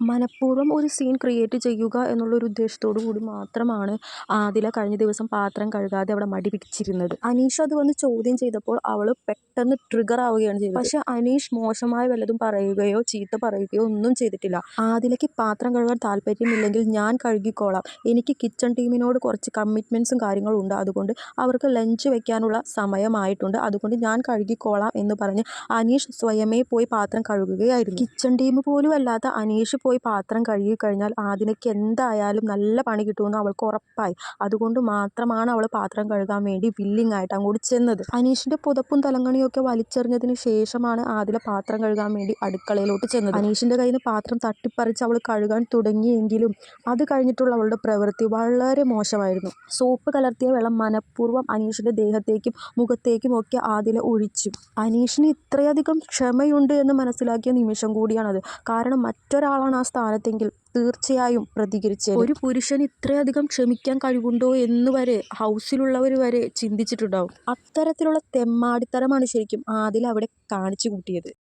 മനഃപൂർവ്വം ഒരു scene create ചെയ്യുക എന്നുള്ളൊരു ഉദ്ദേശത്തോടു കൂടി മാത്രമാണ് ആദില കഴിഞ്ഞ ദിവസം പാത്രം കഴുകാതെ അവിടെ മടി പിടിച്ചിരുന്നത്. അനീഷ് അത് വന്ന് ചോദ്യം ചെയ്തപ്പോൾ അവൾ പെട്ടെന്ന് ട്രിഗർ ആവുകയാണ് ചെയ്തത്. പക്ഷെ അനീഷ് മോശമായ വല്ലതും പറയുകയോ ചീത്ത പറയുകയോ ഒന്നും ചെയ്തിട്ടില്ല. ആദിലയ്ക്ക് പാത്രം കഴുകാൻ താല്പര്യമില്ലെങ്കിൽ ഞാൻ കഴുകിക്കോളാം, എനിക്ക് കിച്ചൺ ടീമിനോട് കുറച്ച് കമ്മിറ്റ്മെൻറ്റ്സും കാര്യങ്ങളും ഉണ്ട്, അതുകൊണ്ട് അവർക്ക് ലഞ്ച് വെക്കാനുള്ള സമയമായിട്ടുണ്ട്, അതുകൊണ്ട് ഞാൻ കഴുകിക്കോളാം എന്ന് പറഞ്ഞ് അനീഷ് സ്വയമേ പോയി പാത്രം കഴുകുകയായിരുന്നു. കിച്ചൺ ടീം പോലും അല്ലാത്ത അനീഷ് പോയി പാത്രം കഴുകി കഴിഞ്ഞാൽ ആദിലയ്ക്ക് എന്തായാലും നല്ല പണി കിട്ടുമെന്ന് അവൾക്ക് ഉറപ്പായി. അതുകൊണ്ട് മാത്രമാണ് അവൾ പാത്രം കഴുകാൻ വേണ്ടി വില്ലിങ് ആയിട്ട് അങ്ങോട്ട് ചെന്നത്. അനീഷിന്റെ പുതപ്പും തലങ്ങണിയൊക്കെ വലിച്ചെറിഞ്ഞതിന് ശേഷമാണ് ആദില പാത്രം കഴുകാൻ വേണ്ടി അടുക്കളയിലോട്ട് ചെന്നത്. അനീഷിന്റെ കയ്യിൽ നിന്ന് പാത്രം തട്ടിപ്പറിച്ച് അവൾ കഴുകാൻ തുടങ്ങിയെങ്കിലും അത് കഴിഞ്ഞിട്ടുള്ള അവളുടെ പ്രവൃത്തി വളരെ മോശമായിരുന്നു. സോപ്പ് കലർത്തിയ വെള്ളം മനഃപൂർവ്വം അനീഷിന്റെ ദേഹത്തേക്കും മുഖത്തേക്കും ഒക്കെ ആദില ഒഴിച്ചു. അനീഷിന് ഇത്രയധികം ക്ഷമയുണ്ട് എന്ന് മനസ്സിലാക്കിയ നിമിഷം കൂടിയാണത്. കാരണം മറ്റൊരാളാണ് ആ സ്ഥാനത്തെങ്കിൽ തീർച്ചയായും പ്രതികരിച്ചത്. ഒരു പുരുഷൻ ഇത്രയധികം ക്ഷമിക്കാൻ കഴിവുണ്ടോ എന്ന് വരെ ഹൗസിലുള്ളവർ വരെ ചിന്തിച്ചിട്ടുണ്ടാവും. അത്തരത്തിലുള്ള തെമ്മാടിത്തരമാണ് ശരിക്കും ആദില അവിടെ കാണിച്ചു കൂട്ടിയത്.